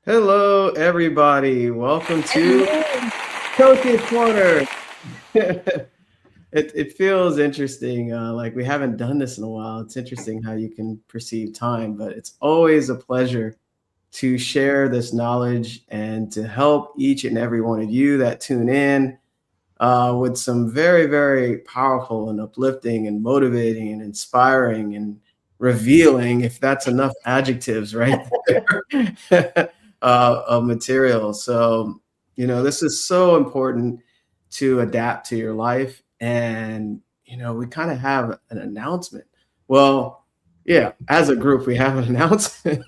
Hello, everybody. Welcome to Hello. Coach's Corner. It feels interesting. Like we haven't done this in a while. It's interesting how you can perceive time, but it's always a pleasure to share this knowledge and to help each and every one of you that tune in with some very, very powerful and uplifting and motivating and inspiring and revealing, if that's enough adjectives right there, of material. So, this is so important to adapt to your life. And, we kind of have an announcement. Well, yeah, as a group, we have an announcement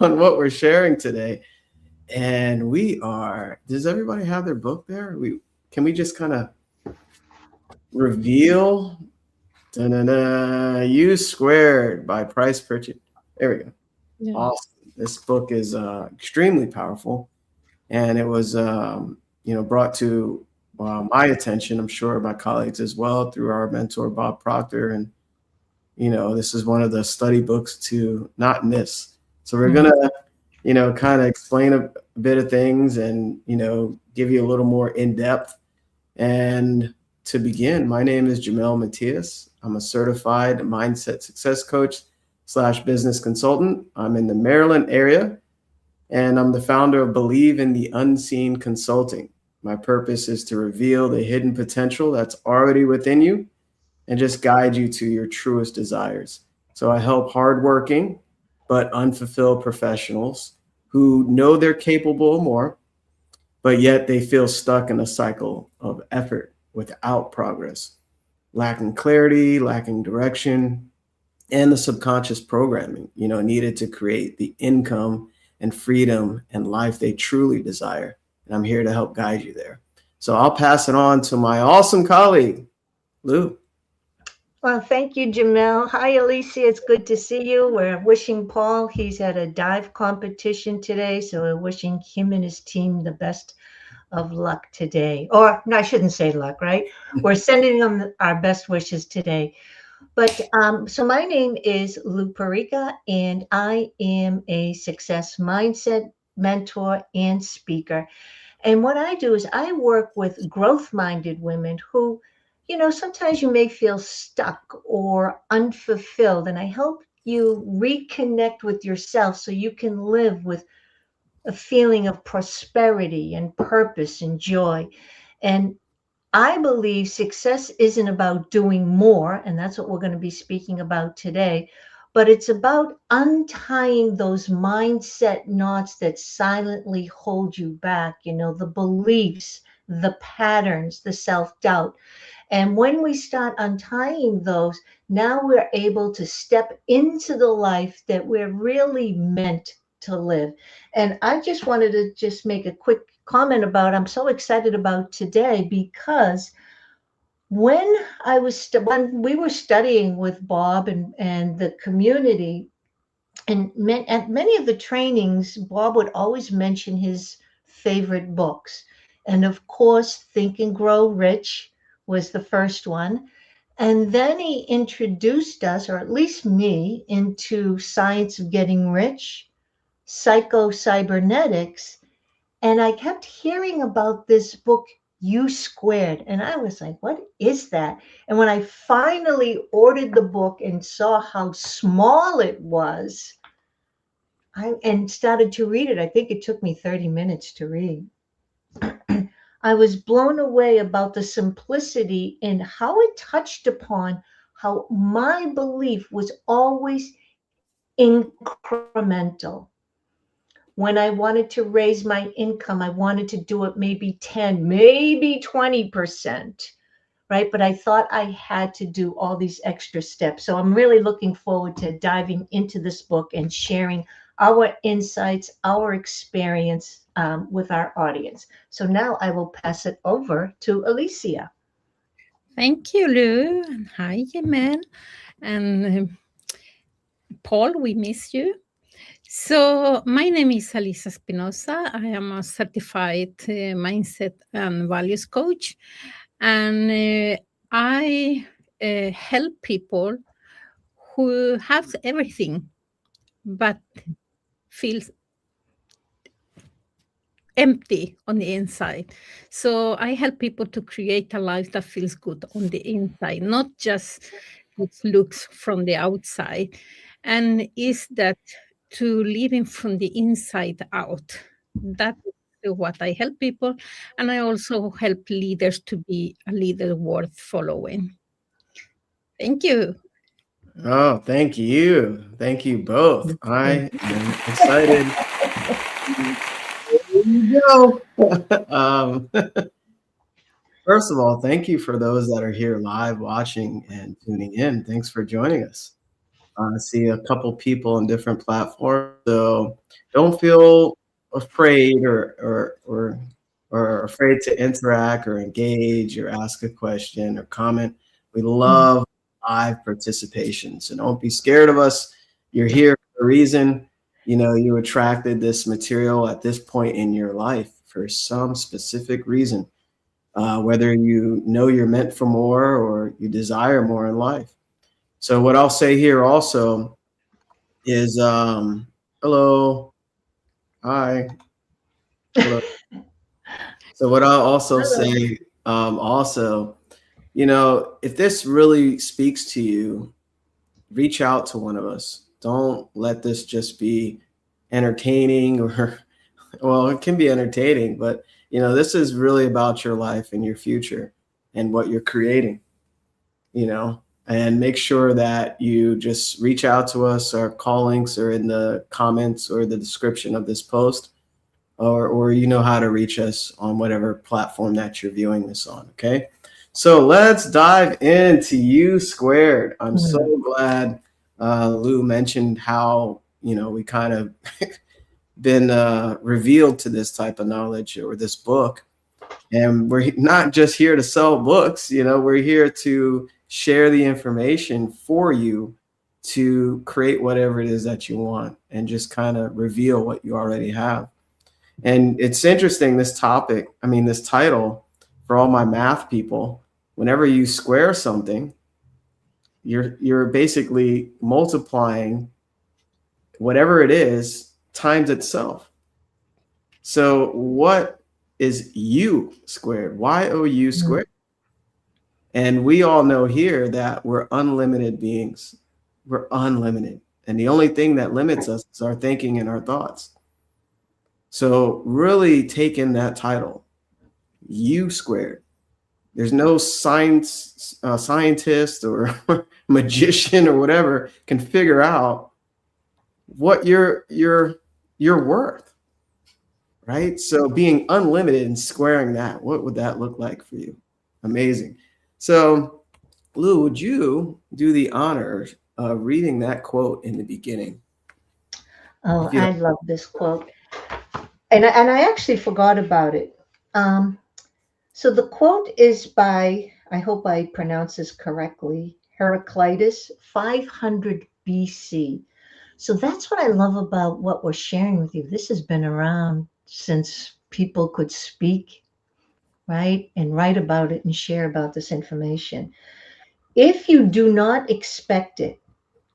on what we're sharing today. And does everybody have their book there? Can we just kind of reveal U Squared by Price Pritchett? There we go. Yeah. Awesome. This book is extremely powerful, and it was brought to my attention. I'm sure my colleagues as well through our mentor Bob Proctor, and this is one of the study books to not miss. So we're gonna kind of explain a bit of things and give you a little more in depth. And to begin, my name is Jamel Matias. I'm a certified mindset success coach / business consultant. I'm in the Maryland area, and I'm the founder of Believe in the Unseen Consulting. My purpose is to reveal the hidden potential that's already within you and just guide you to your truest desires. So I help hardworking but unfulfilled professionals who know they're capable of more, but yet they feel stuck in a cycle of effort without progress, lacking clarity, lacking direction, and the subconscious programming, needed to create the income and freedom and life they truly desire. And I'm here to help guide you there. So I'll pass it on to my awesome colleague, Lou. Well, thank you, Jamel. Hi, Alicia. It's good to see you. We're wishing Paul, he's at a dive competition today, so we're wishing him and his team the best of luck today. Or, no, I shouldn't say luck, right? We're sending them our best wishes today. But so my name is Lou Parica, and I am a success mindset mentor and speaker. And what I do is I work with growth minded women who, sometimes you may feel stuck or unfulfilled. And I help you reconnect with yourself so you can live with a feeling of prosperity and purpose and joy. And I believe success isn't about doing more, and that's what we're going to be speaking about today, but it's about untying those mindset knots that silently hold you back, the beliefs, the patterns, the self doubt. And when we start untying those, now we're able to step into the life that we're really meant to live. And I just wanted to just make a quick comment about I'm so excited about today because when when we were studying with Bob and the community and at many of the trainings, Bob would always mention his favorite books. And of course, Think and Grow Rich was the first one. And then he introduced us, or at least me, into Science of Getting Rich, Psycho Cybernetics, and I kept hearing about this book, U Squared. And I was like, what is that? And when I finally ordered the book and saw how small it was, and started to read it, I think it took me 30 minutes to read. I was blown away about the simplicity and how it touched upon how my belief was always incremental. When I wanted to raise my income, I wanted to do it maybe 10, maybe 20%, right? But I thought I had to do all these extra steps. So I'm really looking forward to diving into this book and sharing our insights, our experience with our audience. So now I will pass it over to Alicia. Thank you, Lou. And hi, Yemen. And Paul, we miss you. So, my name is Alisa Espinosa. I am a certified mindset and values coach. And I help people who have everything but feel empty on the inside. So I help people to create a life that feels good on the inside, not just it looks from the outside. And is that to living from the inside out. That is what I help people. And I also help leaders to be a leader worth following. Thank you. Oh, thank you. Thank you both. I am excited. There you go. First of all, thank you for those that are here live watching and tuning in. Thanks for joining us. I see a couple people on different platforms, so don't feel afraid or afraid to interact or engage or ask a question or comment. We love live participation, so don't be scared of us. You're here for a reason. You know, you attracted this material at this point in your life for some specific reason, whether you know you're meant for more or you desire more in life. So what I'll say here also is, hello, hi, hello. So what I'll also say, also, you know, if this really speaks to you, reach out to one of us. Don't let this just be entertaining or, well, it can be entertaining, but you know, this is really about your life and your future and what you're creating, you know, and make sure that you just reach out to us. Our call links are in the comments or the description of this post, or you know how to reach us on whatever platform that you're viewing this on. Okay. So let's dive into U Squared. I'm so glad Lou mentioned how, you know, we kind of been revealed to this type of knowledge or this book. And we're not just here to sell books, you know, we're here to share the information for you to create whatever it is that you want and just kind of reveal what you already have. And it's interesting, this topic, I mean, this title, for all my math people, whenever you square something, you're basically multiplying whatever it is times itself. So what is U squared? YOU squared? And we all know here that we're unlimited beings. We're unlimited. And the only thing that limits us is our thinking and our thoughts. So really take in that title, U squared. There's no scientist or magician or whatever can figure out what you're worth, right? So being unlimited and squaring that, what would that look like for you? Amazing. So Lou, would you do the honors of reading that quote in the beginning? Oh, I love this quote. And I actually forgot about it. So the quote is by, I hope I pronounce this correctly, Heraclitus, 500 BC. So that's what I love about what we're sharing with you. This has been around since people could speak, right? And write about it and share about this information. If you do not expect it,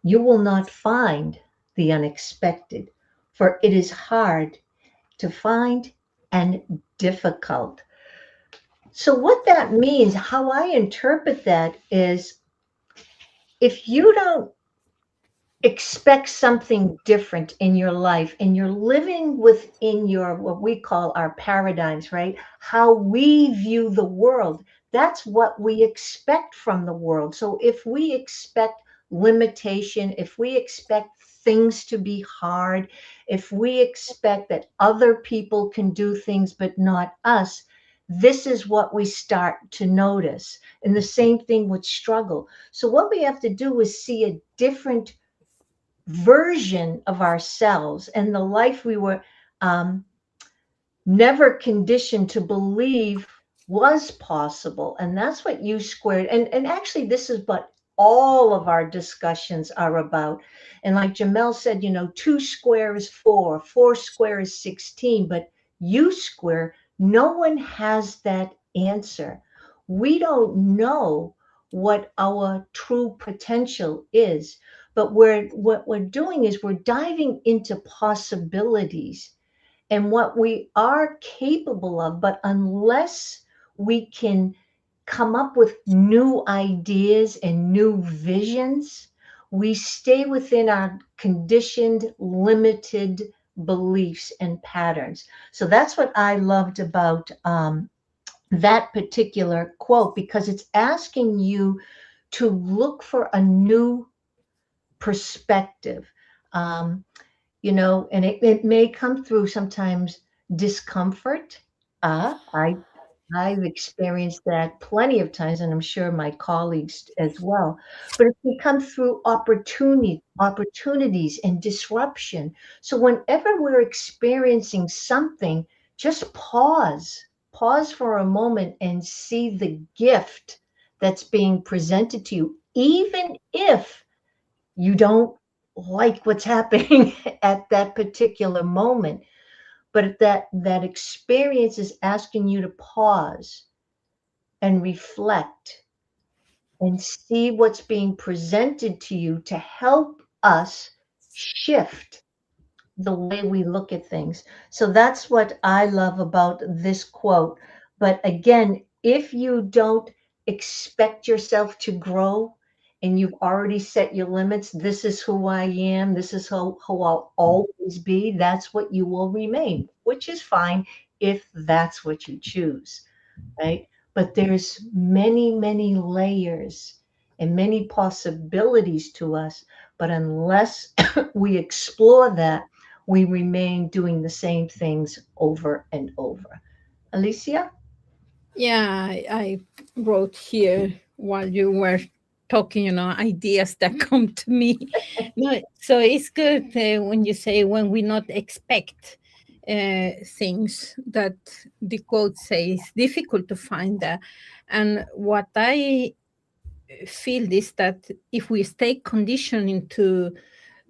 you will not find the unexpected, for it is hard to find and difficult. So what that means, how I interpret that is, if you don't expect something different in your life and you're living within your, what we call our paradigms, right? How we view the world, that's what we expect from the world. So if we expect limitation, if we expect things to be hard, if we expect that other people can do things but not us, this is what we start to notice. And the same thing with struggle. So what we have to do is see a different version of ourselves and the life we were never conditioned to believe was possible. And that's what U Squared, and actually this is what all of our discussions are about. And like Jamel said, you know, 2 square is 4, 4 square is 16, but U Square, no one has that answer. We don't know what our true potential is, but what we're doing is we're diving into possibilities. and what we are capable of, but unless we can come up with new ideas and new visions, we stay within our conditioned, limited beliefs and patterns. So that's what I loved about that particular quote, because it's asking you to look for a new perspective. And it may come through sometimes discomfort. I've experienced that plenty of times, and I'm sure my colleagues as well. But it can come through opportunities and disruption. So whenever we're experiencing something, just pause for a moment and see the gift that's being presented to you, even if you don't like what's happening at that particular moment. But that experience is asking you to pause and reflect and see what's being presented to you to help us shift the way we look at things. So that's what I love about this quote. But again, if you don't expect yourself to grow and you've already set your limits, this is who I am, this is who I'll always be, that's what you will remain, which is fine if that's what you choose, right? But there's many, many layers and many possibilities to us. But unless we explore that, we remain doing the same things over and over. Alicia? Yeah, I wrote here while you were talking, ideas that come to me. No, so it's good when you say when we not expect things that the quote says difficult to find that. And what I feel is that if we stay conditioning to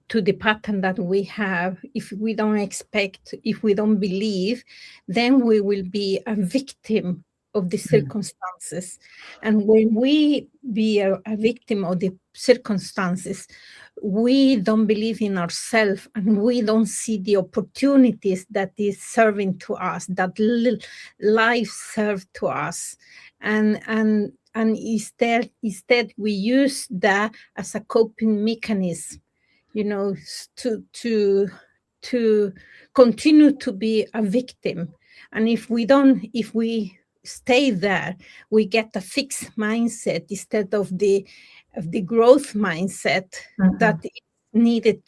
the pattern that we have, if we don't expect, if we don't believe, then we will be a victim of the circumstances. And when we be a victim of the circumstances, we don't believe in ourselves and we don't see the opportunities that is serving to us, that life served to us. And instead we use that as a coping mechanism, to continue to be a victim. And if we stay there, we get a fixed mindset instead of the growth mindset that is needed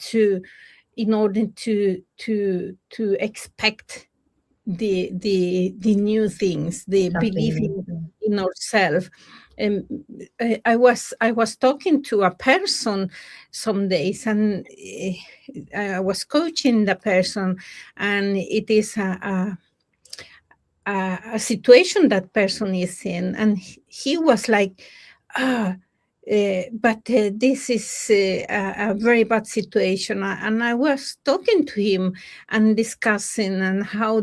in order to expect the new things, the belief in ourselves. I was talking to a person some days, and I was coaching the person, and it is a situation that person is in, and he was like, but this is a very bad situation. And I was talking to him and discussing and how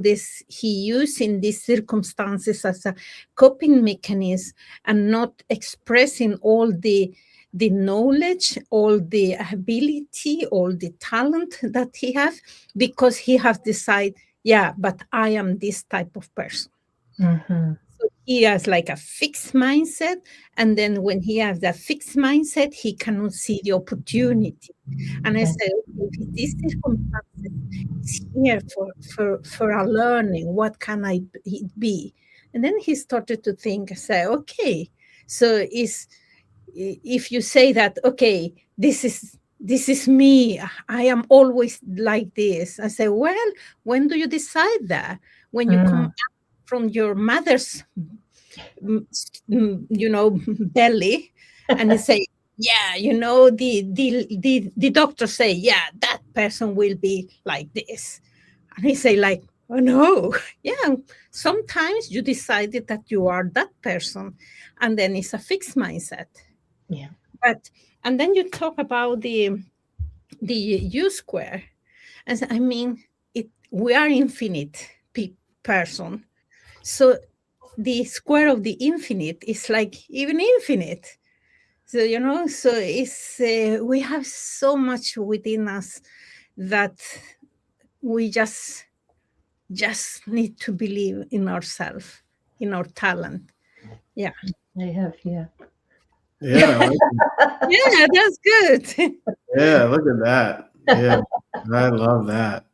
he using these circumstances as a coping mechanism and not expressing all the knowledge, all the ability, all the talent that he has, because he has decided, yeah, but I am this type of person. So he has like a fixed mindset, and then when he has that fixed mindset, he cannot see the opportunity. And I said, if this circumstance is here for a learning, what can I be? And then he started to think, say, okay, so if you say that, okay, this is me, I am always like this. I say, well, when do you decide that? When you come out from your mother's belly, and you say, yeah, the doctor say, yeah, that person will be like this. And he say like, oh no, yeah, sometimes you decided that you are that person, and then it's a fixed mindset. Yeah. And then you talk about the U square. And I mean, we are infinite person. So the square of the infinite is like even infinite. So, so it's we have so much within us that we just just need to believe in ourselves, in our talent. Yeah. I have, yeah. Yeah, I like Yeah, that's good. yeah, look at that. Yeah, I love that.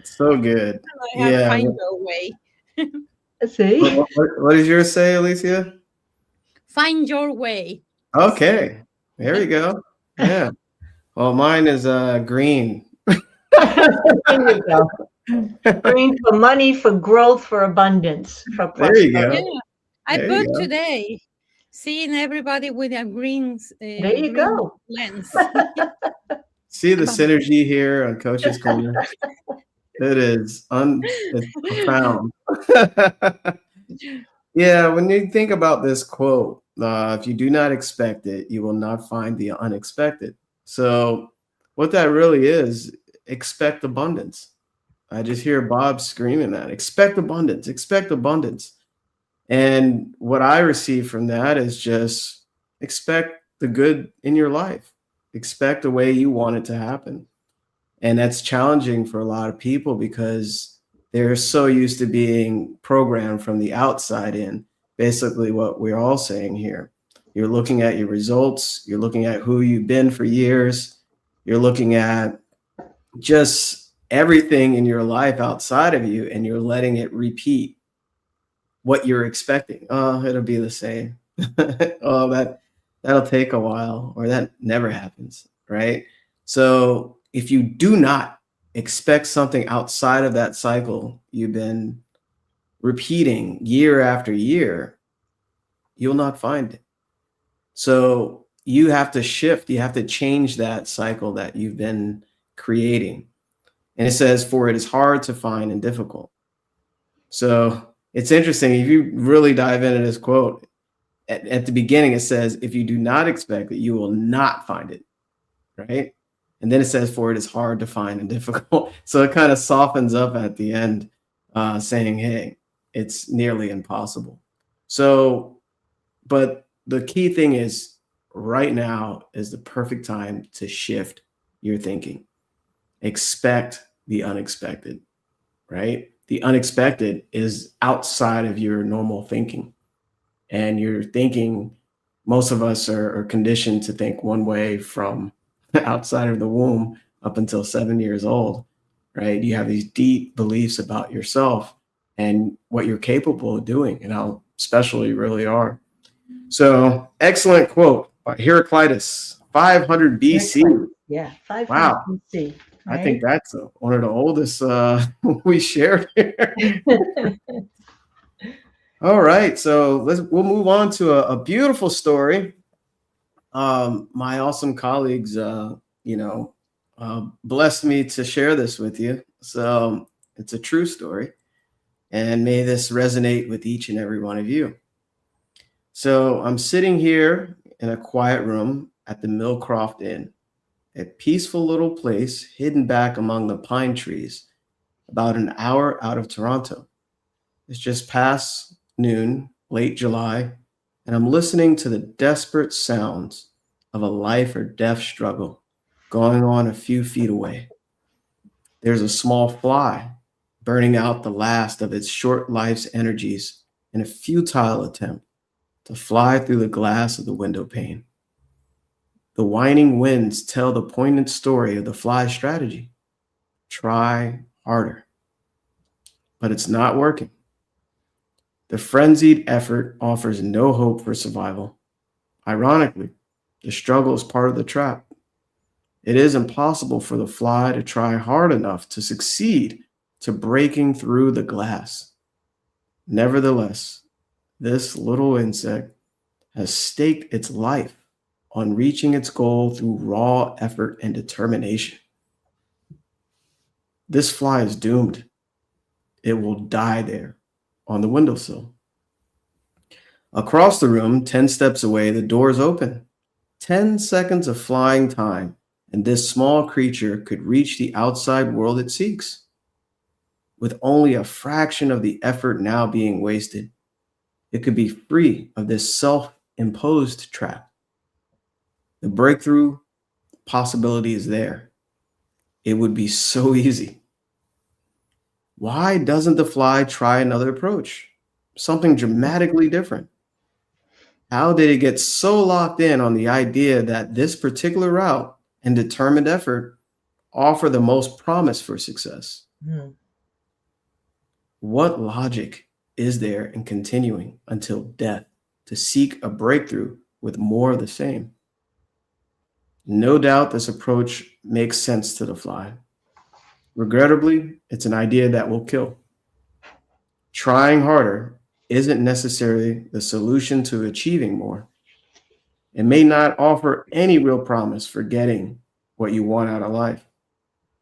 So good. I have Yeah. find your way. See? What does yours say, Alicia? Find your way. Okay, there we go. Yeah. Well, mine is green. There you go. Green for money, for growth, for abundance, for There you go. prosperity. Yeah, I There you put go. today, seeing everybody with a green, There you green go. lens. See the synergy here on Coach's Corner. It is it's profound. Yeah, when you think about this quote, if you do not expect it, you will not find the unexpected. So, what that really is, expect abundance. I just hear Bob screaming that expect abundance, expect abundance. And what I receive from that is just expect the good in your life, expect the way you want it to happen. And that's challenging for a lot of people because they're so used to being programmed from the outside in. Basically, what we're all saying here. You're looking at your results, you're looking at who you've been for years, you're looking at just everything in your life outside of you, and you're letting it repeat what you're expecting. Oh, it'll be the same. Oh, that'll take a while, or that never happens, right? So if you do not expect something outside of that cycle you've been repeating year after year, you'll not find it. So you have to shift, you have to change that cycle that you've been creating. And it says, for it is hard to find and difficult. So it's interesting. If you really dive into this quote, at the beginning, it says, if you do not expect it, you will not find it, right? And then it says, for it is hard to find and difficult. So it kind of softens up at the end, saying, hey, it's nearly impossible. So, but the key thing is right now is the perfect time to shift your thinking. Expect the unexpected, right? The unexpected is outside of your normal thinking. And you're thinking, most of us are conditioned to think one way from outside of the womb up until 7 years old, right? You have these deep beliefs about yourself and what you're capable of doing and how special you really are. So, excellent quote by Heraclitus, 500 BC. Yeah, 500 Wow. BC. I think that's one of the oldest we shared here. All right, so we'll move on to a beautiful story. My awesome colleagues, blessed me to share this with you. So it's a true story, and may this resonate with each and every one of you. So I'm sitting here in a quiet room at the Millcroft Inn, a peaceful little place hidden back among the pine trees, about an hour out of Toronto. It's just past noon, late July, and I'm listening to the desperate sounds of a life or death struggle going on a few feet away. There's a small fly burning out the last of its short life's energies in a futile attempt to fly through the glass of the window pane. The whining winds tell the poignant story of the fly's strategy. Try harder. But it's not working. The frenzied effort offers no hope for survival. Ironically, the struggle is part of the trap. It is impossible for the fly to try hard enough to succeed to breaking through the glass. Nevertheless, this little insect has staked its life on reaching its goal through raw effort and determination. This fly is doomed. It will die there on the windowsill. Across the room, 10 steps away, the door is open. 10 seconds of flying time, and this small creature could reach the outside world it seeks. With only a fraction of the effort now being wasted, it could be free of this self-imposed trap. The breakthrough possibility is there. It would be so easy. Why doesn't the fly try another approach? Something dramatically different. How did it get so locked in on the idea that this particular route and determined effort offer the most promise for success? Mm. What logic is there in continuing until death to seek a breakthrough with more of the same? No doubt this approach makes sense to the fly. Regrettably, it's an idea that will kill. Trying harder isn't necessarily the solution to achieving more. It may not offer any real promise for getting what you want out of life.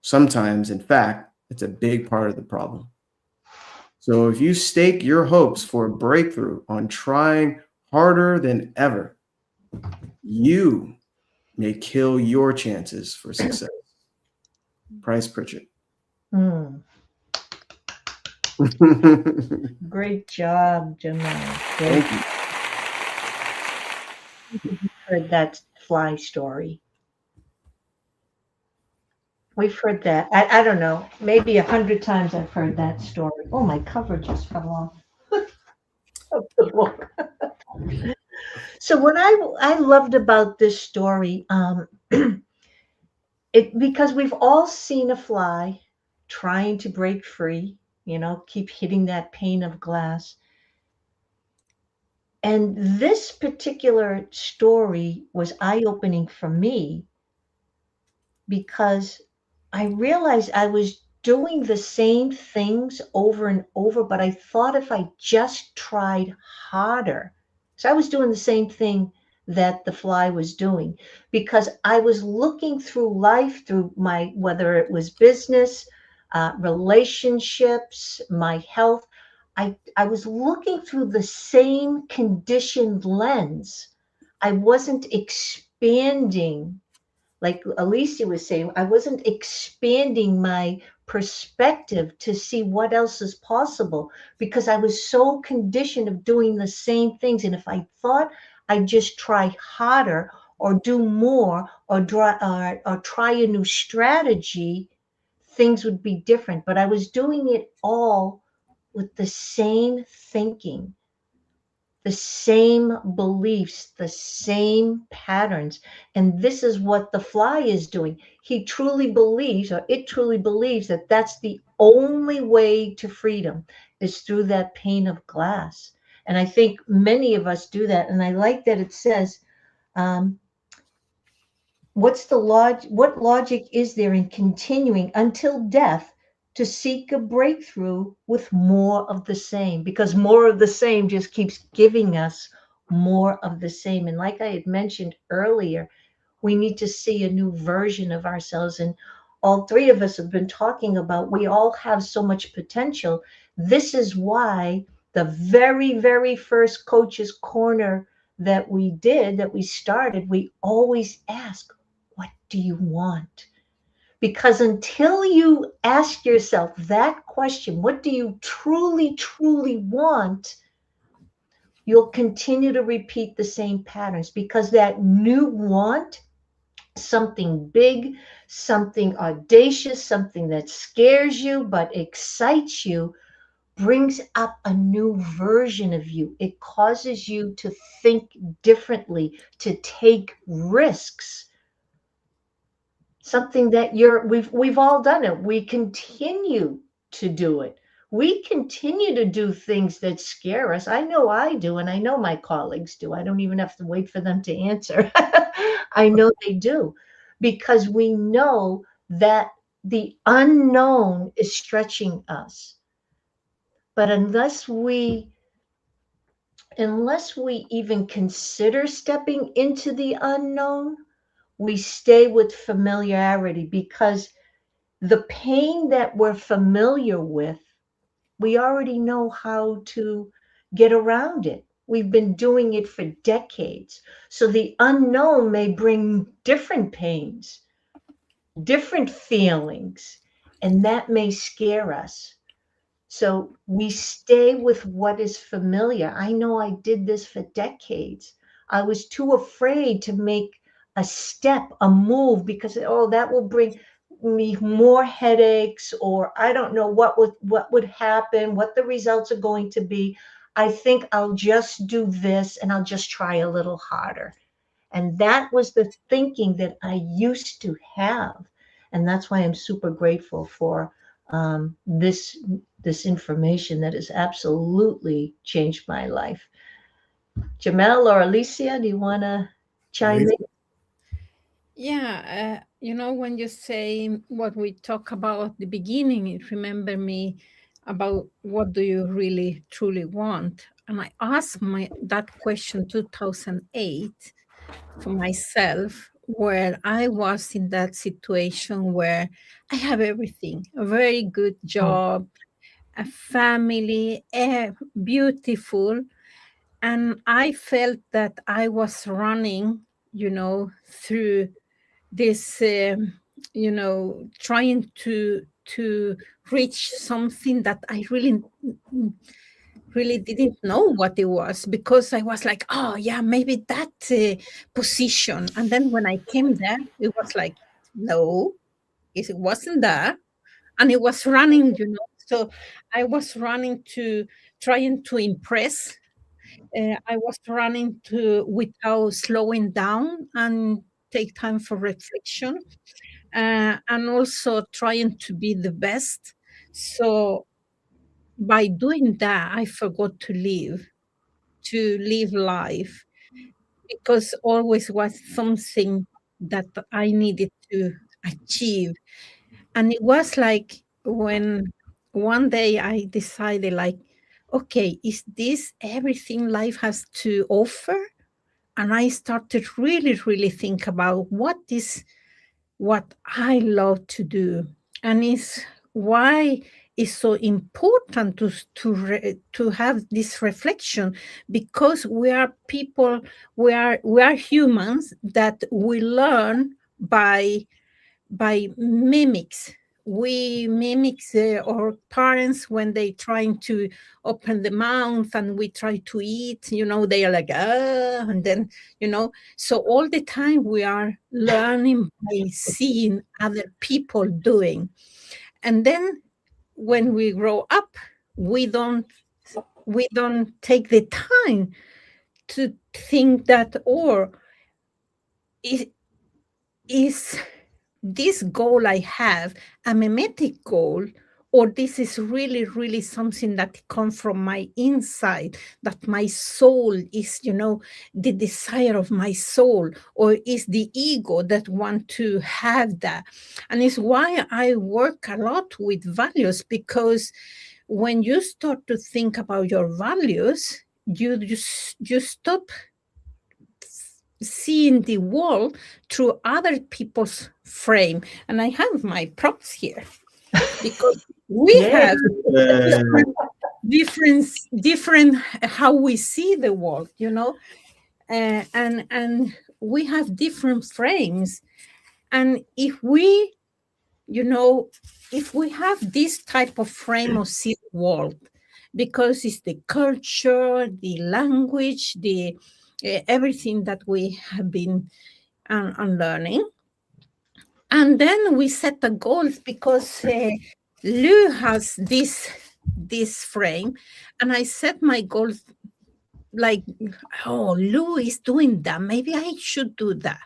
Sometimes, in fact, it's a big part of the problem. So if you stake your hopes for a breakthrough on trying harder than ever, you may kill your chances for success. Price Pritchett. Mm. Great job, Jamal. Great. Thank you. Heard that fly story. We've heard that. I don't know, maybe 100 times I've heard that story. Oh, my cover just fell off of the book. So what I loved about this story, because we've all seen a fly trying to break free, keep hitting that pane of glass. And this particular story was eye-opening for me because I realized I was doing the same things over and over, but I thought if I just tried harder. So I was doing the same thing that the fly was doing because I was looking through life, through whether it was business, relationships, my health. I was looking through the same conditioned lens. I wasn't expanding, like Alicia was saying, I wasn't expanding my perspective to see what else is possible because I was so conditioned of doing the same things. And if I thought I'd just try harder or do more or try a new strategy, things would be different. But I was doing it all with the same thinking, the same beliefs, the same patterns. And this is what the fly is doing. He truly believes, or it truly believes, that that's the only way to freedom is through that pane of glass. And I think many of us do that. And I like that it says, what logic is there in continuing until death to seek a breakthrough with more of the same? Because more of the same just keeps giving us more of the same. And like I had mentioned earlier, we need to see a new version of ourselves. And all three of us have been talking about, we all have so much potential. This is why the very, very first Coach's Corner that we started, we always ask, what do you want? Because until you ask yourself that question, what do you truly, truly want? You'll continue to repeat the same patterns because that new want, something big, something audacious, something that scares you but excites you, brings up a new version of you. It causes you to think differently, to take risks. Something that we've all done it. We continue to do it. We continue to do things that scare us. I know I do, and I know my colleagues do. I don't even have to wait for them to answer. I know they do, because we know that the unknown is stretching us. But unless we even consider stepping into the unknown, we stay with familiarity, because the pain that we're familiar with, we already know how to get around it. We've been doing it for decades. So the unknown may bring different pains, different feelings, and that may scare us. So we stay with what is familiar. I know I did this for decades. I was too afraid to make a step, a move, because, that will bring, me more headaches, or I don't know what would happen, what the results are going to be. I think I'll just do this and I'll just try a little harder. And that was the thinking that I used to have. And that's why I'm super grateful for this information that has absolutely changed my life. Jamel or Alicia, do you want to chime in? Yeah, when you say what we talk about at the beginning, it remember me about what do you really truly want. And I asked that question 2008 for myself, where I was in that situation where I have everything, a very good job, a family, beautiful. And I felt that I was running, through this, trying to reach something that I really didn't know what it was, because I was like, oh yeah, maybe that position. And then when I came there, it was like, no, it wasn't that. And it was running, so I was running to trying to impress. I was running to without slowing down and take time for reflection, and also trying to be the best. So by doing that, I forgot to live life, because always was something that I needed to achieve. And it was like when one day I decided, like, okay, is this everything life has to offer? And I started really, really think about what I love to do, and is why it's so important to have this reflection, because we are people, we are humans that we learn by mimics. We mimic our parents when they trying to open the mouth and we try to eat, they are like, and then, so all the time we are learning by seeing other people doing. And then when we grow up, we don't take the time to think that, or is this goal I have a mimetic goal, or this is really, really something that comes from my inside, that my soul is, the desire of my soul, or is the ego that want to have that. And it's why I work a lot with values, because when you start to think about your values, you stop seeing the world through other people's frame. And I have my props here, because we have different how we see the world, and we have different frames. And if we have this type of frame of see the world, because it's the culture, the language, the everything that we have been unlearning. And then we set the goals, because Lou has this frame, and I set my goals like, oh, Lou is doing that, maybe I should do that.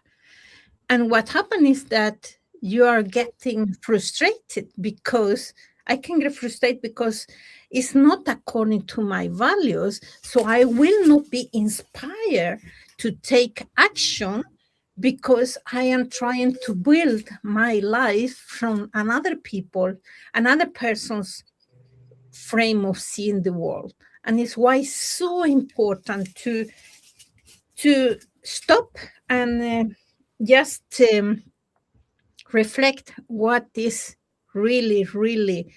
And what happened is that you are getting frustrated, because I can get frustrated because it's not according to my values. So I will not be inspired to take action, because I am trying to build my life from another person's frame of seeing the world. And it's why it's so important to stop and just reflect what is really, really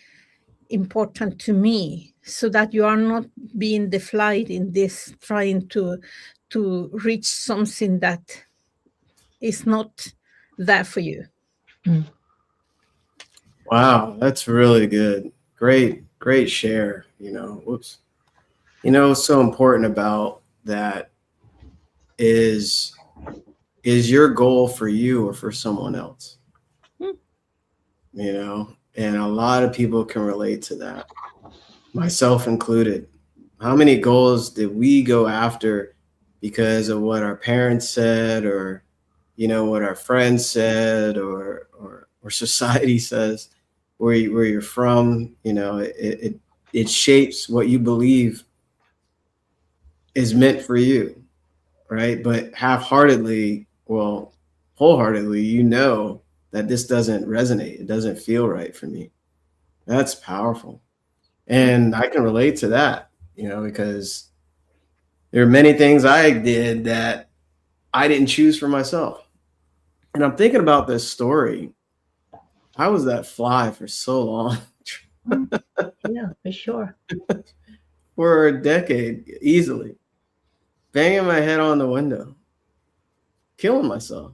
important to me, so that you are not being deflated in this, trying to reach something that is not there for you. Wow, that's really good. Great share. What's so important about that is your goal for you or for someone else? you know, and a lot of people can relate to that, myself included. How many goals did we go after because of what our parents said, or, you know, what our friends said, or society says, where you're from? You know, it shapes what you believe is meant for you, right? But half-heartedly, well, wholeheartedly, you know that this doesn't resonate. It doesn't feel right for me. That's powerful. And I can relate to that, you know, because there are many things I did that I didn't choose for myself. And I'm thinking about this story. I was that fly for so long, Yeah, for sure. for a decade, easily, banging my head on the window, killing myself,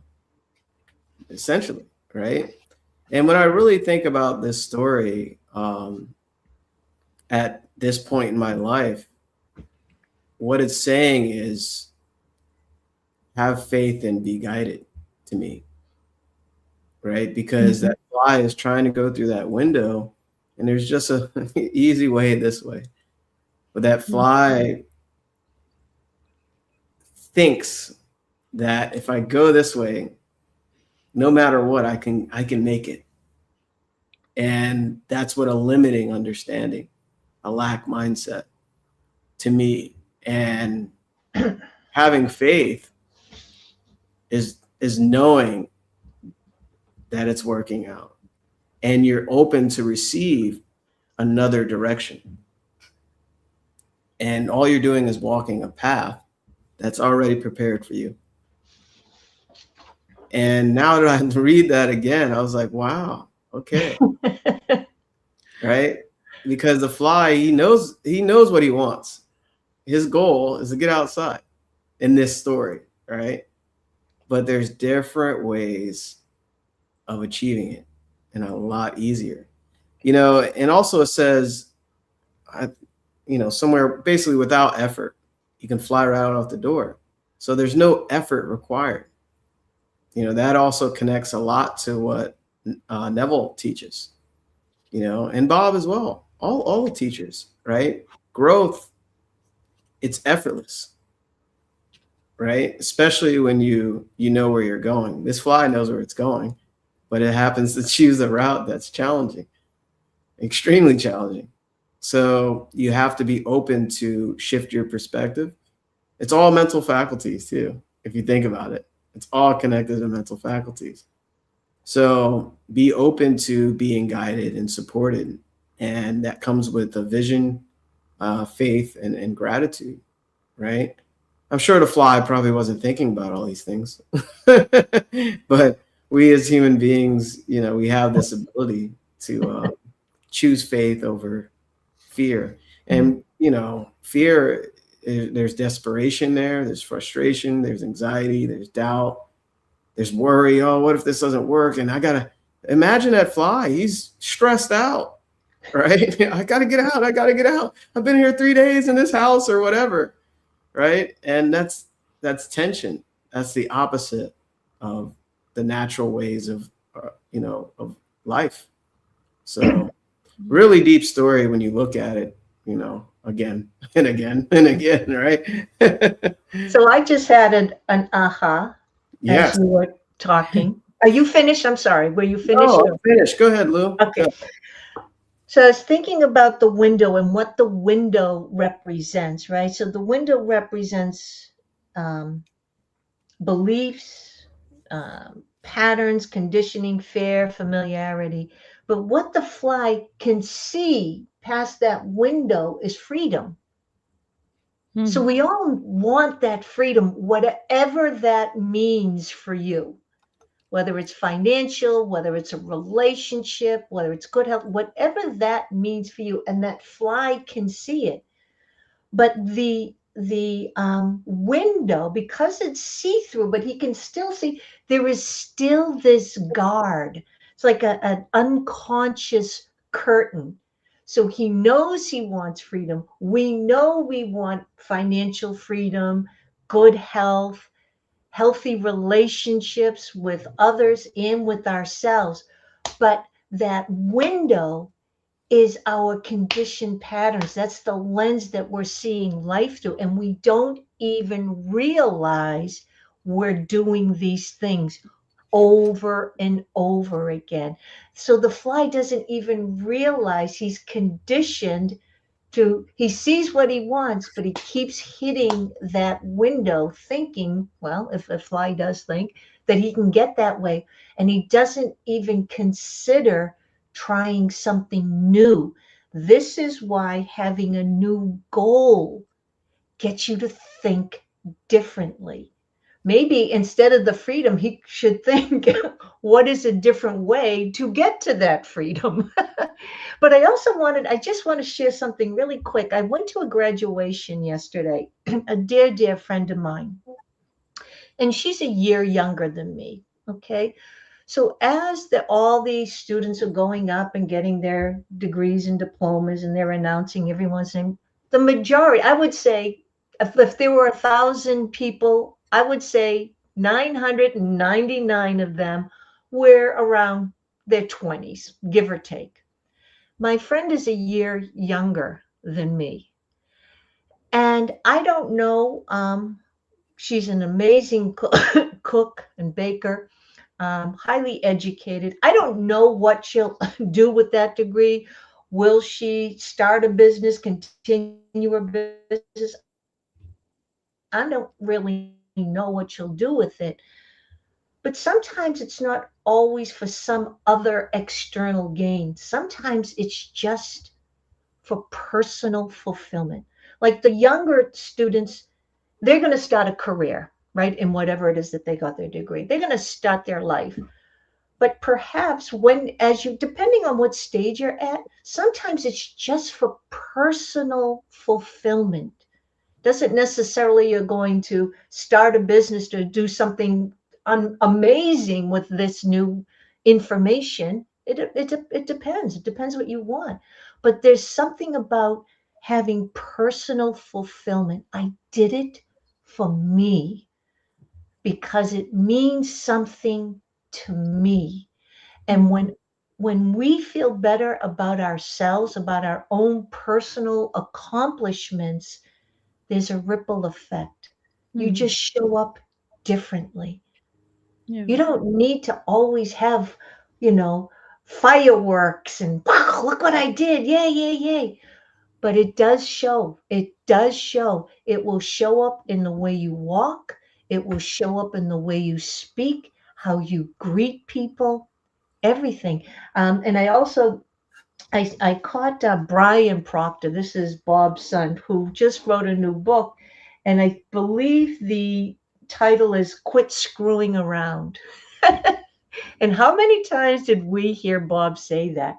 essentially, right? And when I really think about this story, at this point in my life, what it's saying is have faith and be guided, to me, right? Because that fly is trying to go through that window, and there's just a easy way this way. But that fly thinks that if I go this way, no matter what, I can make it. And that's what a limiting understanding, a lack mindset, to me. And having faith is knowing that it's working out, and you're open to receive another direction. And all you're doing is walking a path that's already prepared for you. And now that I read that again, I was like, wow, okay. Right? Because the fly, he knows what he wants. His goal is to get outside in this story, right? But there's different ways of achieving it, and a lot easier. You know, and also it says, you know, somewhere basically without effort, you can fly right out the door. So there's no effort required. You know, that also connects a lot to what Neville teaches, you know, and Bob as well. All the teachers, right? Growth, it's effortless, right? Especially when you know where you're going. This fly knows where it's going, but it happens to choose a route that's challenging, extremely challenging. So you have to be open to shift your perspective. It's all mental faculties too, if you think about it. It's all connected to mental faculties. So be open to being guided and supported. And that comes with a vision, faith, and gratitude, right? I'm sure the fly probably wasn't thinking about all these things. But we as human beings, you know, we have this ability to choose faith over fear. And, you know, fear, there's desperation there, there's frustration, there's anxiety, there's doubt, there's worry. Oh, what if this doesn't work? And I gotta imagine that fly, he's stressed out, right? I gotta get out, I've been here 3 days in this house or whatever, right? And that's tension. That's the opposite of the natural ways of you know, of life. So really deep story when you look at it, you know, again and again and again, right? So I just had an aha Yes. as you were talking. Are you finished? I'm sorry. Were you finished? Oh, I'm finished. Go ahead, Lou. Okay. So I was thinking about the window and what the window represents, right? So the window represents beliefs, patterns, conditioning, fear, familiarity. But what the fly can see past that window is freedom. So we all want that freedom, whatever that means for you, whether it's financial, whether it's a relationship, whether it's good health, whatever that means for you. And that fly can see it. But the window, because it's see-through, but he can still see, there is still this guard. It's like an unconscious curtain. So he knows he wants freedom. We know we want financial freedom, good health, healthy relationships with others and with ourselves. But that window is our conditioned patterns. That's the lens that we're seeing life through. And we don't even realize we're doing these things over and over again. So the fly doesn't even realize he's conditioned to, he sees what he wants, but he keeps hitting that window thinking, well, if a fly does think that he can get that way, and he doesn't even consider trying something new. This is why having a new goal gets you to think differently. Maybe instead of the freedom, he should think, what is a different way to get to that freedom? But I just want to share something really quick. I went to a graduation yesterday, a dear friend of mine, and she's a year younger than me. Okay. So as all these students are going up and getting their degrees and diplomas, and they're announcing everyone's name, the majority, I would say, if there were 1,000 people, I would say 999 of them were around their 20s, give or take. My friend is a year younger than me. And I don't know, she's an amazing cook and baker, highly educated. I don't know what she'll do with that degree. Will she start a business, continue her business? I don't really know what she'll do with it. But sometimes it's not always for some other external gain. Sometimes it's just for personal fulfillment. Like the younger students, they're going to start a career, right? In whatever it is that they got their degree. They're going to start their life. But perhaps depending on what stage you're at, sometimes it's just for personal fulfillment. Doesn't necessarily you're going to start a business to do something amazing with this new information. It depends. It depends what you want. But there's something about having personal fulfillment. I did it for me because it means something to me. And when we feel better about ourselves, about our own personal accomplishments, there's a ripple effect. You just show up differently. Yeah. You don't need to always have, fireworks and wow, look what I did. Yay, yay, yay. But it does show. It does show. It will show up in the way you walk. It will show up in the way you speak, how you greet people, everything. And I caught Brian Proctor. This is Bob's son, who just wrote a new book. And I believe the title is Quit Screwing Around. And how many times did we hear Bob say that?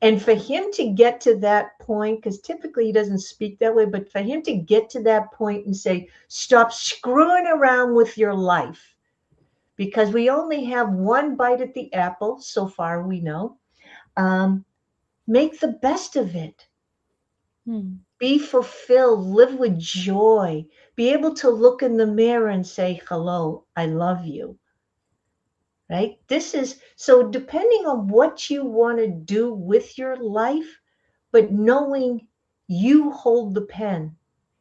And for him to get to that point, because typically he doesn't speak that way, but for him to get to that point and say, stop screwing around with your life, because we only have one bite at the apple, so far we know. Make the best of it. Be fulfilled, live with joy, be able to look in the mirror and say, hello, I love you. Right? So depending on what you want to do with your life, but knowing you hold the pen,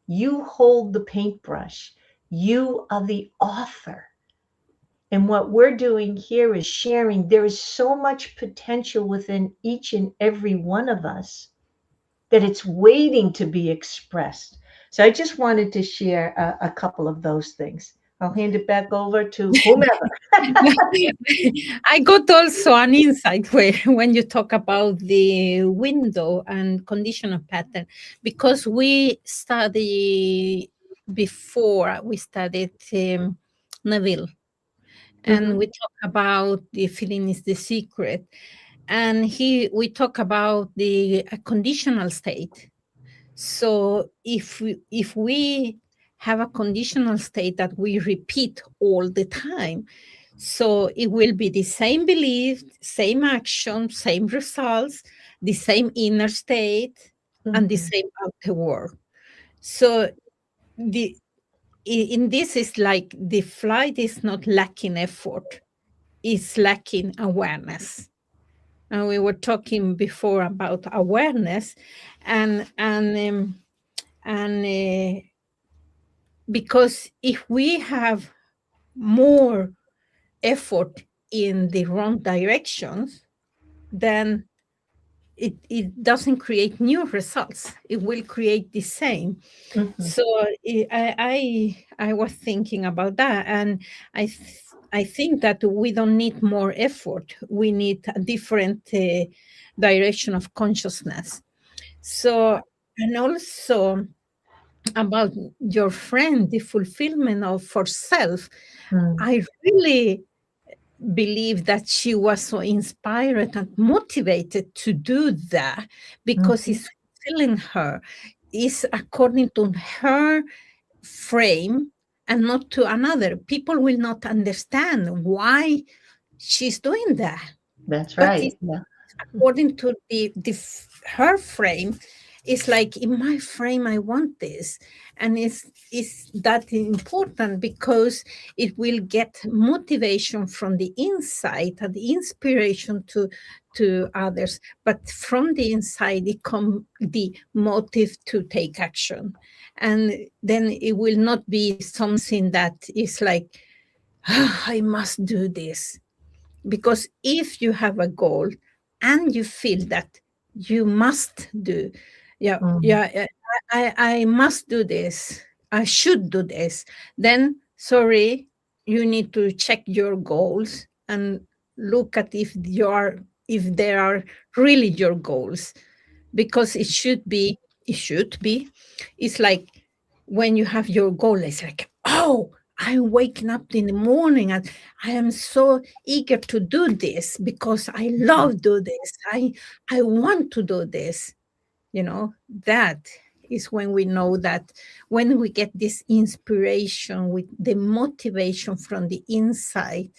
you hold the paintbrush, you are the author. And what we're doing here is sharing. There is so much potential within each and every one of us that it's waiting to be expressed. So I just wanted to share a couple of those things. I'll hand it back over to whomever. I got also an insight when you talk about the window and conditional pattern, because we studied Neville, and we talk about the feeling is the secret, and we talk about the conditional state. So if we have a conditional state that we repeat all the time, so it will be the same belief, same action, same results, the same inner state, and the same outer world. So in this is like the flight is not lacking effort, it's lacking awareness. and we were talking before about awareness, and because if we have more effort in the wrong directions, then it doesn't create new results. It will create the same. Mhm. So I was thinking about that, and I think that we don't need more effort. We need a different direction of consciousness. So, and also about your friend, the fulfillment of for self, Mm. I really believe that she was so inspired and motivated to do that because it's fulfilling her. It's according to her frame and not to another. People will not understand why she's doing that, That's but right. it's Yeah. according to her frame. It's like, in my frame I want this, and it's that important because it will get motivation from the inside and the inspiration to others, but from the inside it comes the motive to take action, and then it will not be something that is like, "Ah, I must do this." Because if you have a goal and you feel that you must do, I must do this, I should do this, then sorry, you need to check your goals and look at if they are really your goals, because it should be it's like when you have your goal, it's like, oh, I'm waking up in the morning and I am so eager to do this because I love do this. I want to do this. That is when we know that when we get this inspiration with the motivation from the inside,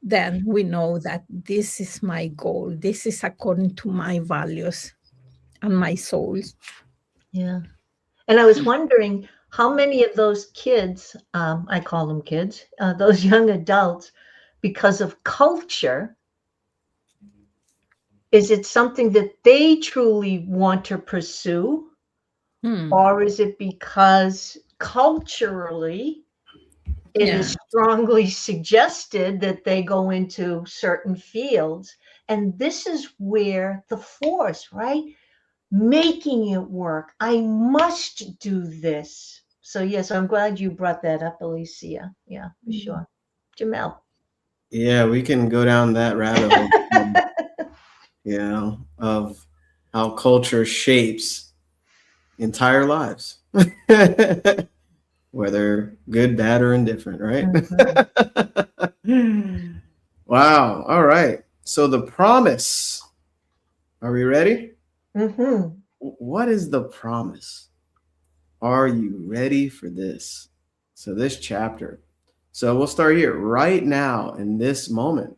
then we know that this is my goal. This is according to my values and my soul. Yeah. And I was wondering how many of those kids, I call them kids, those young adults, because of culture, is it something that they truly want to pursue? Hmm. Or is it because culturally it is Yeah. strongly suggested that they go into certain fields? And this is where the force, right? Making it work. I must do this. So yes, I'm glad you brought that up, Alicia. Yeah, for sure. Jamel. Yeah, we can go down that rabbit hole, of how culture shapes entire lives, whether good, bad, or indifferent, right? Wow. All right. So the promise. Are we ready? Mm-hmm. What is the promise? Are you ready for this? So this chapter. So we'll start here. Right now, in this moment,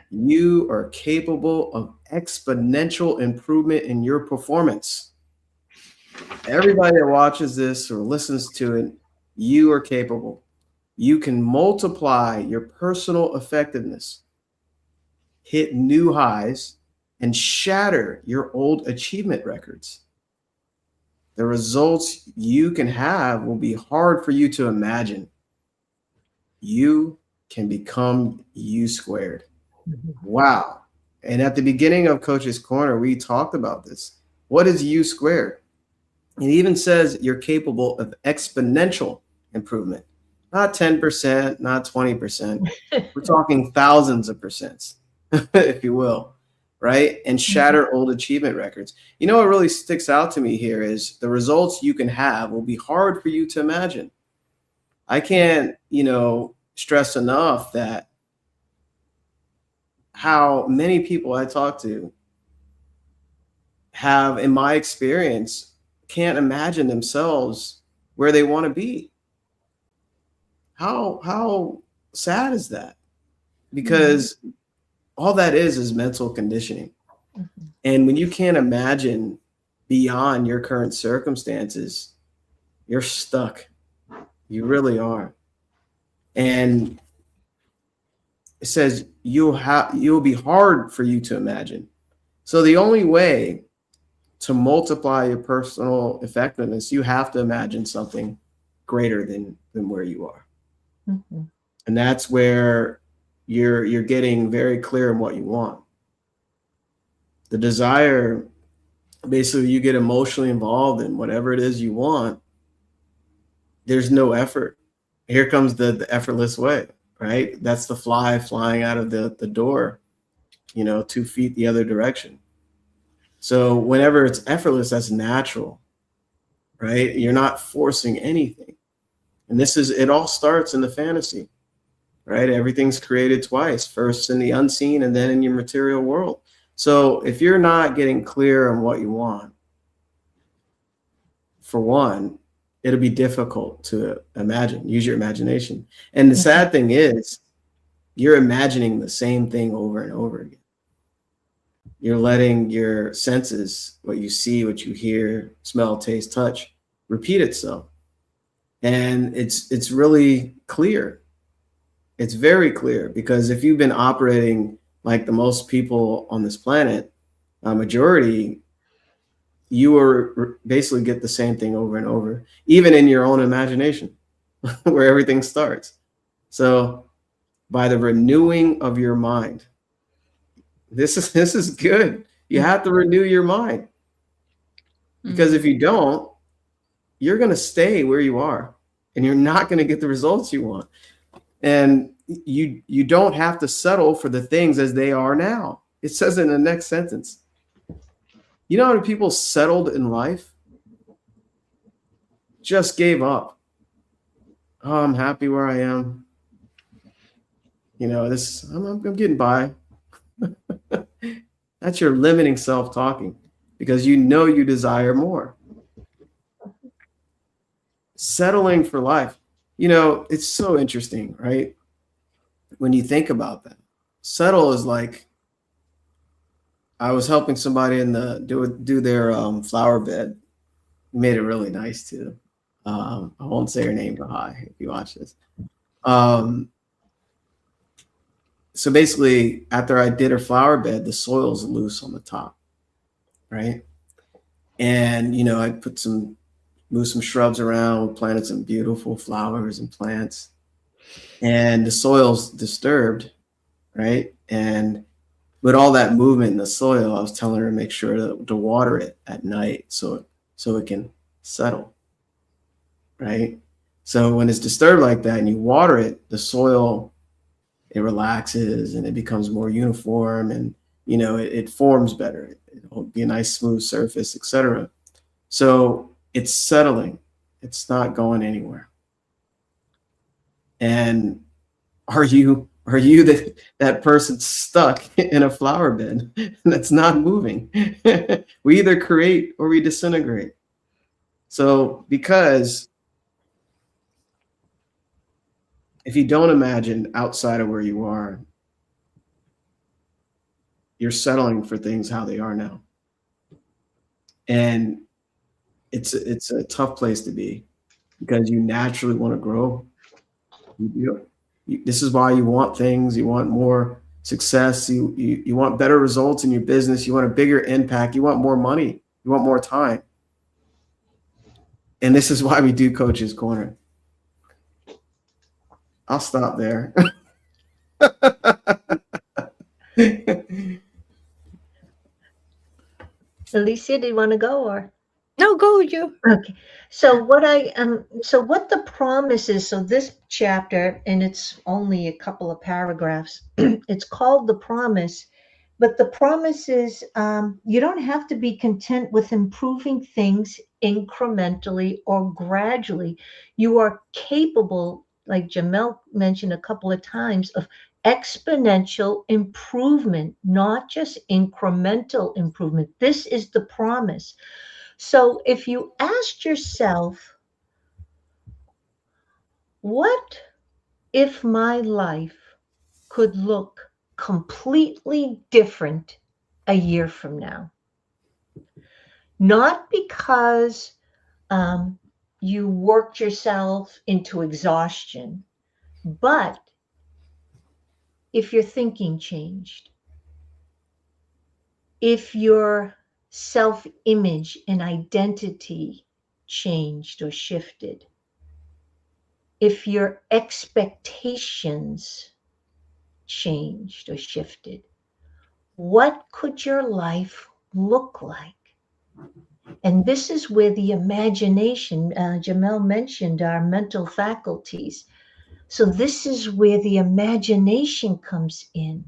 you are capable of exponential improvement in your performance. Everybody that watches this or listens to it, you are capable. You can multiply your personal effectiveness, hit new highs, and shatter your old achievement records. The results you can have will be hard for you to imagine. You can become U squared. Wow. And at the beginning of Coach's Corner, we talked about this. What is U squared? It even says you're capable of exponential improvement, not 10%, not 20%. We're talking thousands of percents, if you will, right? And shatter old achievement records. You know what really sticks out to me here is the results you can have will be hard for you to imagine. I can't, stress enough that how many people I talk to have, in my experience, can't imagine themselves where they want to be. How sad is that? Because all that is mental conditioning. And when you can't imagine beyond your current circumstances, you're stuck. You really are. And it says you'll be hard for you to imagine. So the only way to multiply your personal effectiveness, you have to imagine something greater than where you are. Mm-hmm. And that's where you're getting very clear on what you want. The desire, basically, you get emotionally involved in whatever it is you want. There's no effort. Here comes the effortless way, right? That's the fly flying out of the door, 2 feet the other direction. So whenever it's effortless, that's natural, right? You're not forcing anything. And it all starts in the fantasy, right? Everything's created twice, first in the unseen and then in your material world. So if you're not getting clear on what you want, for one, it'll be difficult to imagine, use your imagination. And the sad thing is, you're imagining the same thing over and over again. You're letting your senses, what you see, what you hear, smell, taste, touch, repeat itself. And it's really clear. It's very clear, because if you've been operating like the most people on this planet, a majority, you will basically get the same thing over and over, even in your own imagination, where everything starts. So by the renewing of your mind, this is good. You have to renew your mind, because if you don't, you're going to stay where you are and you're not going to get the results you want. And you don't have to settle for the things as they are now. It says in the next sentence. You know how many people settled in life? Just gave up. Oh, I'm happy where I am. I'm getting by. That's your limiting self-talking, because you desire more. Settling for life. It's so interesting, right? When you think about that, settle is like, I was helping somebody do their flower bed. Made it really nice too. I won't say her name, but hi, if you watch this. So basically, after I did her flower bed, the soil's loose on the top, right? And I moved some shrubs around, planted some beautiful flowers and plants, and the soil's disturbed, right? And with all that movement in the soil, I was telling her to make sure to water it at night so it can settle, right? So when it's disturbed like that and you water it, the soil, it relaxes and it becomes more uniform, and it forms better. It'll be a nice smooth surface, etc. So it's settling. It's not going anywhere. And are you that person stuck in a flower bed that's not moving? We either create or we disintegrate. So because if you don't imagine outside of where you are, you're settling for things how they are now. And it's a tough place to be, because you naturally want to grow. This is why you want things. You want more success. You want better results in your business. You want a bigger impact. You want more money. You want more time. And this is why we do Coach's Corner. I'll stop there. Alicia, do you want to go, or? No, go you. Okay. So what the promise is, so this chapter, and it's only a couple of paragraphs, it's called The Promise, but the promise is you don't have to be content with improving things incrementally or gradually. You are capable, like Jamel mentioned a couple of times, of exponential improvement, not just incremental improvement. This is the promise. So if you asked yourself, what if my life could look completely different a year from now? Not because you worked yourself into exhaustion, but if your thinking changed, if your self-image and identity changed or shifted, if your expectations changed or shifted, what could your life look like? And this is where the imagination, Jamel mentioned our mental faculties. So this is where the imagination comes in.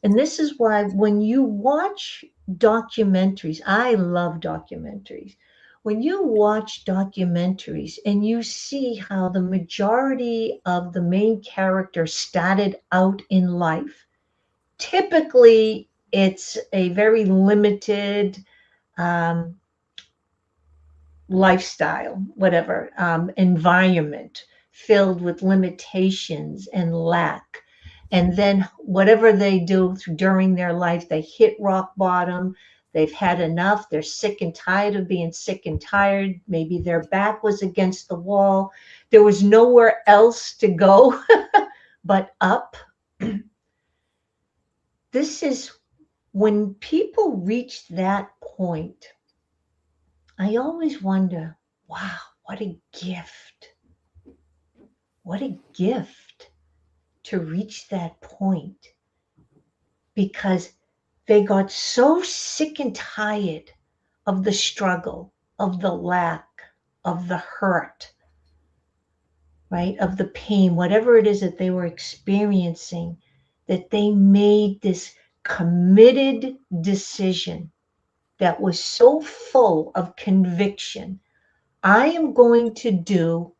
And this is why when you watch documentaries, I love documentaries. When you watch documentaries and you see how the majority of the main character started out in life, typically it's a very limited lifestyle, whatever, environment filled with limitations and lack. And then whatever they do during their life, they hit rock bottom. They've had enough. They're sick and tired of being sick and tired. Maybe their back was against the wall. There was nowhere else to go but up. This is when people reach that point. I always wonder, wow, what a gift. What a gift to reach that point, because they got so sick and tired of the struggle, of the lack, of the hurt, right? Of the pain, whatever it is that they were experiencing, that they made this committed decision that was so full of conviction. I am going to do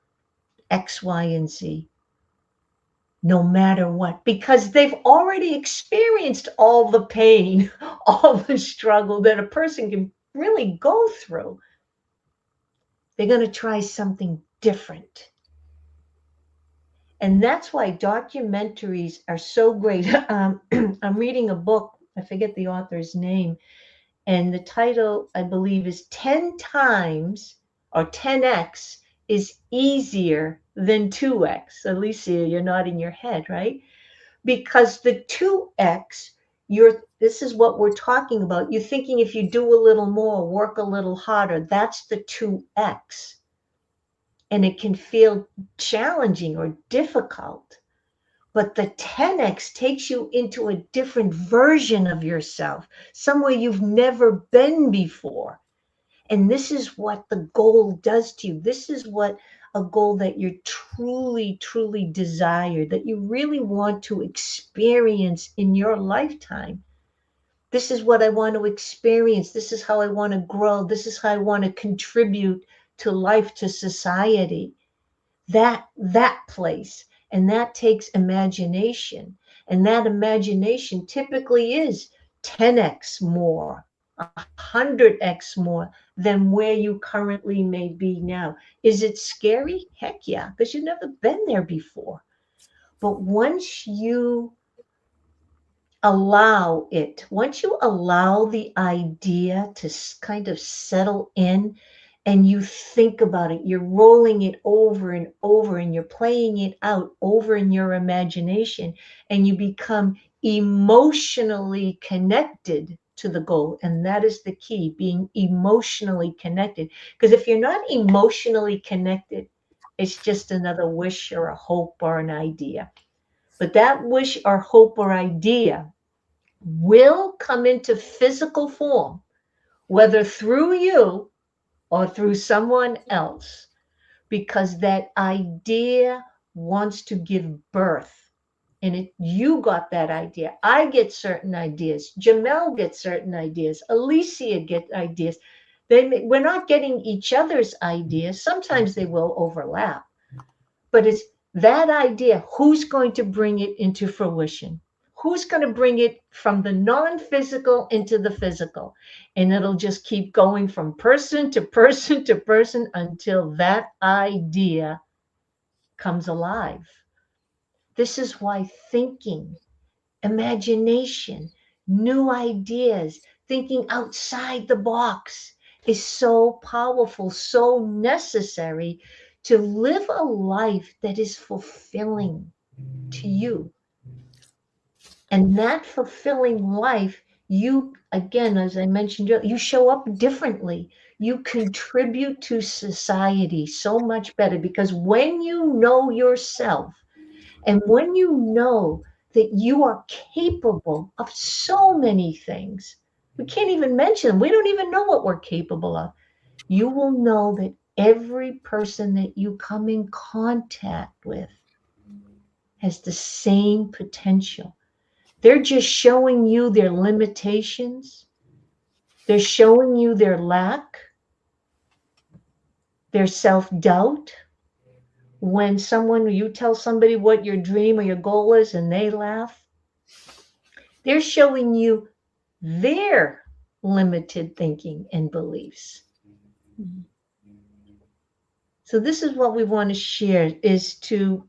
X, Y, and Z, no matter what, because they've already experienced all the pain, all the struggle that a person can really go through. They're going to try something different. And that's why documentaries are so great. I'm reading a book, I forget the author's name, and the title, I believe, is 10 times or 10x is easier than 2x. Alicia, you're nodding your head, right? Because the 2x, this is what we're talking about. You're thinking if you do a little more, work a little harder, that's the 2x. And it can feel challenging or difficult. But the 10x takes you into a different version of yourself, somewhere you've never been before. And this is what the goal does to you. This is what a goal that you truly, truly desire, that you really want to experience in your lifetime. This is what I want to experience. This is how I want to grow. This is how I want to contribute to life, to society. That place. And that takes imagination. And that imagination typically is 10x more, 100x more than where you currently may be now. Is it scary? Heck yeah, because you've never been there before. But once you allow it, once you allow the idea to kind of settle in, and you think about it, you're rolling it over and over, and you're playing it out over in your imagination, and you become emotionally connected to the goal. And that is the key, being emotionally connected. Because if you're not emotionally connected, it's just another wish or a hope or an idea. But that wish or hope or idea will come into physical form, whether through you or through someone else, because that idea wants to give birth. And you got that idea. I get certain ideas. Jamel gets certain ideas. Alicia gets ideas. We're not getting each other's ideas. Sometimes they will overlap. But it's that idea. Who's going to bring it into fruition? Who's going to bring it from the non-physical into the physical? And it'll just keep going from person to person to person until that idea comes alive. This is why thinking, imagination, new ideas, thinking outside the box is so powerful, so necessary to live a life that is fulfilling to you. And that fulfilling life, you, again, as I mentioned, you show up differently. You contribute to society so much better because when you know yourself and when you know that you are capable of so many things, we can't even mention them. We don't even know what we're capable of. You will know that every person that you come in contact with has the same potential. They're just showing you their limitations. They're showing you their lack, their self-doubt. When you tell somebody what your dream or your goal is and they laugh, they're showing you their limited thinking and beliefs. So this is what we want to share, is to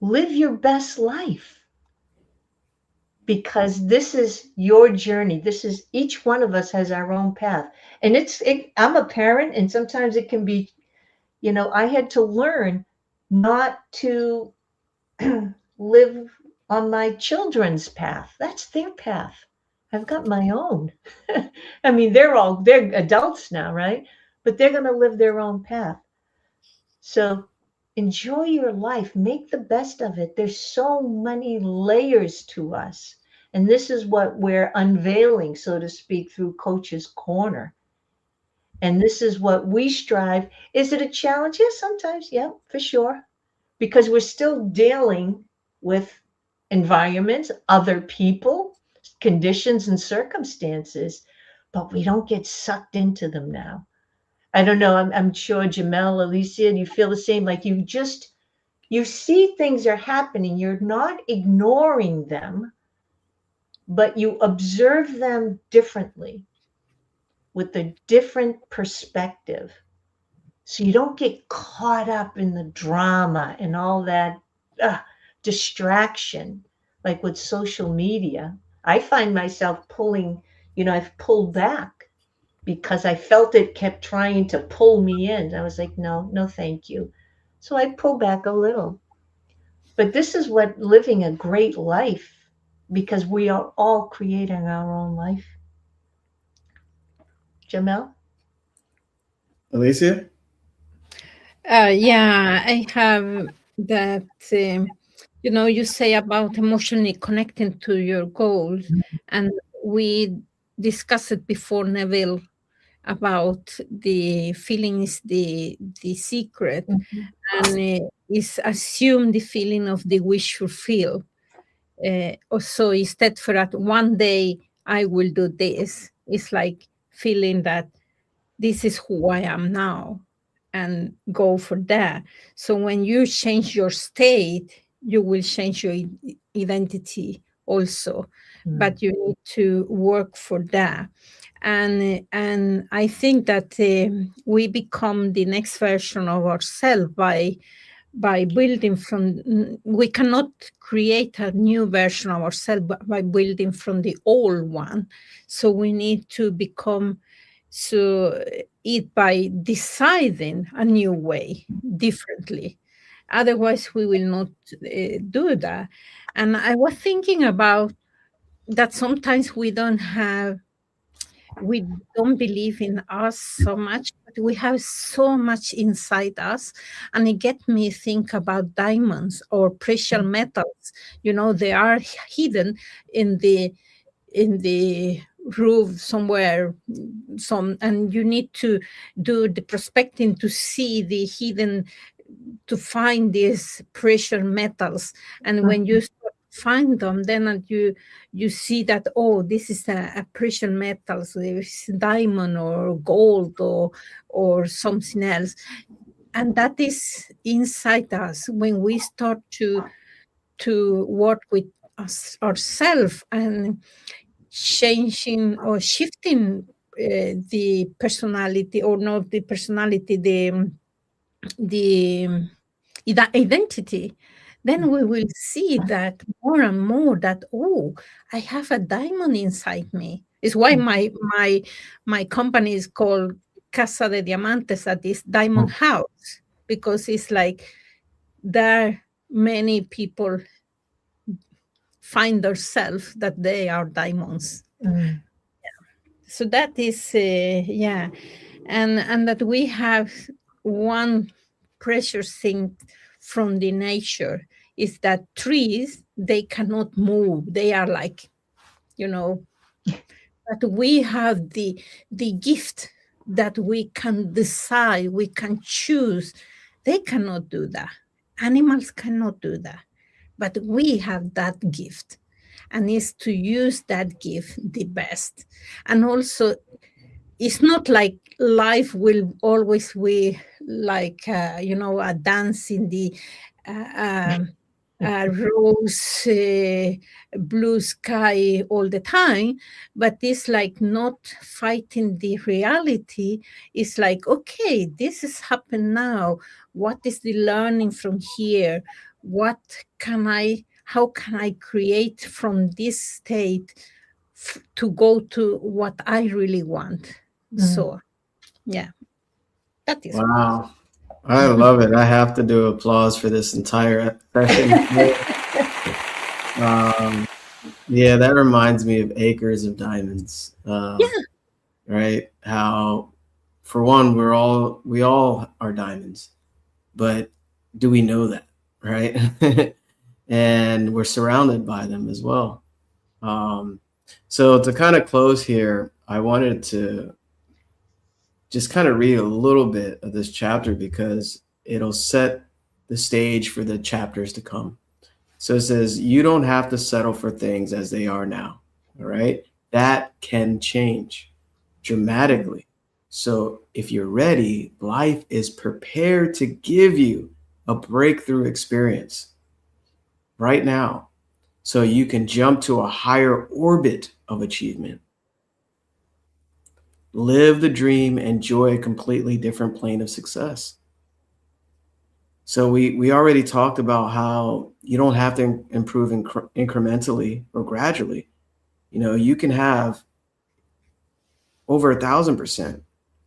live your best life. Because this is your journey. This is, each one of us has our own path. And I'm a parent, and sometimes it can be, I had to learn not to live on my children's path. That's their path. I've got my own. I mean, they're adults now, right? But they're going to live their own path. So enjoy your life. Make the best of it. There's so many layers to us. And this is what we're unveiling, so to speak, through Coach's Corner. And this is what we strive. Is it a challenge? Yes, sometimes. Yeah, for sure. Because we're still dealing with environments, other people, conditions, and circumstances, but we don't get sucked into them now. I don't know. I'm sure Jamel, Alicia, you feel the same. Like you see things are happening. You're not ignoring them, but you observe them differently with a different perspective. So you don't get caught up in the drama and all that distraction, like with social media. I find myself I've pulled back because I felt it kept trying to pull me in. I was like, no, thank you. So I pull back a little. But this is what living a great life, because we are all creating our own life. Jamel? Alicia? Yeah, I have that, you say about emotionally connecting to your goals. And we discussed it before, Neville, about the feeling is the secret. And it's assume the feeling of the wish fulfill. Also, instead for that one day I will do this, it's like feeling that this is who I am now and go for that. So when you change your state, you will change your identity also. But you need to work for that. And I think that we become the next version of ourselves by building from. We cannot create a new version of ourselves by building from the old one. So we need to become it by deciding a new way differently. Otherwise we will not do that. And I was thinking about that sometimes we don't believe in us so much, but we have so much inside us. And it gets me think about diamonds or precious metals. They are hidden in the roof somewhere, and you need to do the prospecting to see the hidden, to find these precious metals. And when you find them, then you see that, oh, this is a precious metal, so it's diamond or gold or something else. And that is inside us. When we start to work with ourselves and changing or shifting the personality, or not the personality, the identity, then we will see that more and more that, oh, I have a diamond inside me. It's why my company is called Casa de Diamantes, that is diamond house, because it's like there are many people find themselves that they are diamonds. Mm. So that is, yeah. And that we have one precious thing from the nature is that trees, they cannot move. They are like, but we have the gift that we can decide, we can choose. They cannot do that. Animals cannot do that. But we have that gift, and is to use that gift the best. And also, it's not like life will always be like a dance in the rose blue sky all the time, but it's like not fighting the reality. It's like, okay, this has happened now. What is the learning from here? How can I create from this state to go to what I really want? So, yeah, that is. Wow. I love it. I have to do applause for this entire session. Yeah, that reminds me of Acres of Diamonds. Right? How, for one, we all are diamonds, but do we know that, right? And we're surrounded by them as well. So to kind of close here, I wanted to just kind of read a little bit of this chapter because it'll set the stage for the chapters to come. So it says, you don't have to settle for things as they are now. All right. That can change dramatically. So if you're ready, life is prepared to give you a breakthrough experience right now, so you can jump to a higher orbit of achievement. Live the dream, enjoy a completely different plane of success. So we already talked about how you don't have to improve incrementally or gradually. You can have over 1,000%,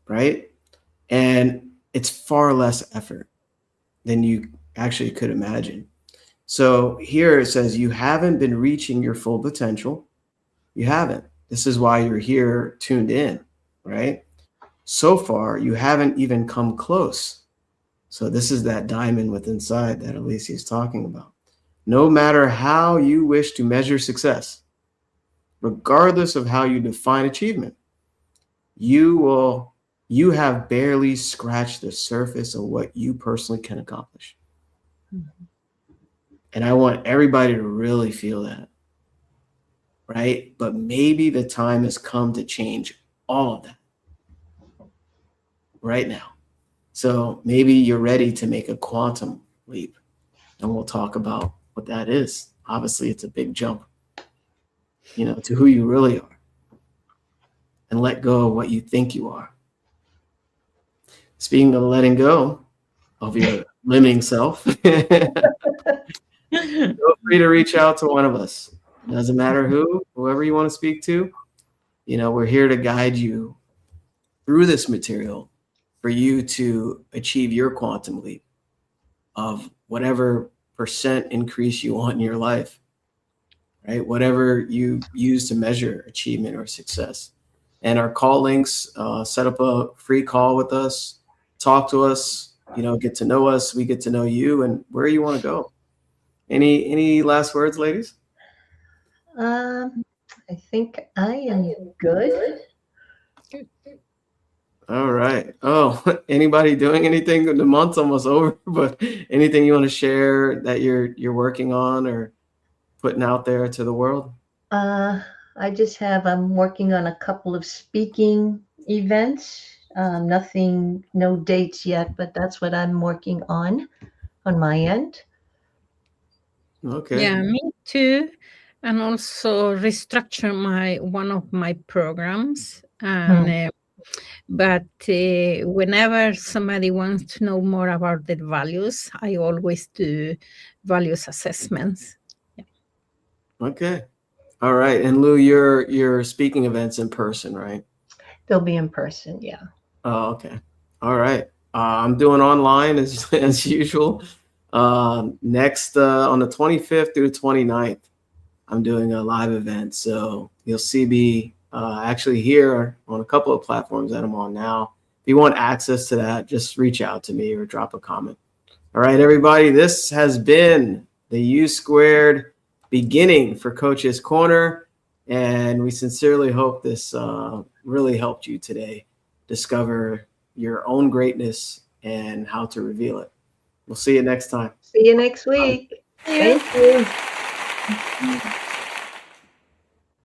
right? And it's far less effort than you actually could imagine. So here it says you haven't been reaching your full potential. You haven't. This is why you're here tuned in, right? So far, you haven't even come close. So this is that diamond within inside that Alicia is talking about. No matter how you wish to measure success, regardless of how you define achievement, you have barely scratched the surface of what you personally can accomplish. Mm-hmm. And I want everybody to really feel that, right? But maybe the time has come to change all of that right now. So maybe you're ready to make a quantum leap, and we'll talk about what that is. Obviously, it's a big jump, to who you really are, and let go of what you think you are. Speaking of letting go of your limiting self, feel free to reach out to one of us. It doesn't matter whoever you want to speak to. We're here to guide you through this material for you to achieve your quantum leap of whatever percent increase you want in your life, right? Whatever you use to measure achievement or success. And our call links, set up a free call with us, talk to us, get to know us. We get to know you and where you want to go. Any last words, ladies? I think I am good. All right. Oh, anybody doing anything? The month's almost over, but anything you want to share that you're working on or putting out there to the world? I'm working on a couple of speaking events. No dates yet, but that's what I'm working on my end. Okay. Yeah, me too. And also restructure one of my programs. And but whenever somebody wants to know more about the values, I always do values assessments. Yeah. Okay. All right. And Lou, your speaking events in person, right? They'll be in person, yeah. Oh, okay. All right. I'm doing online as usual. Next on the 25th through the 29th I'm doing a live event. So you'll see me actually here on a couple of platforms that I'm on now. If you want access to that, just reach out to me or drop a comment. All right, everybody, this has been the U Squared beginning for Coach's Corner. And we sincerely hope this really helped you today discover your own greatness and how to reveal it. We'll see you next time. See you next week. Yeah. Thank you.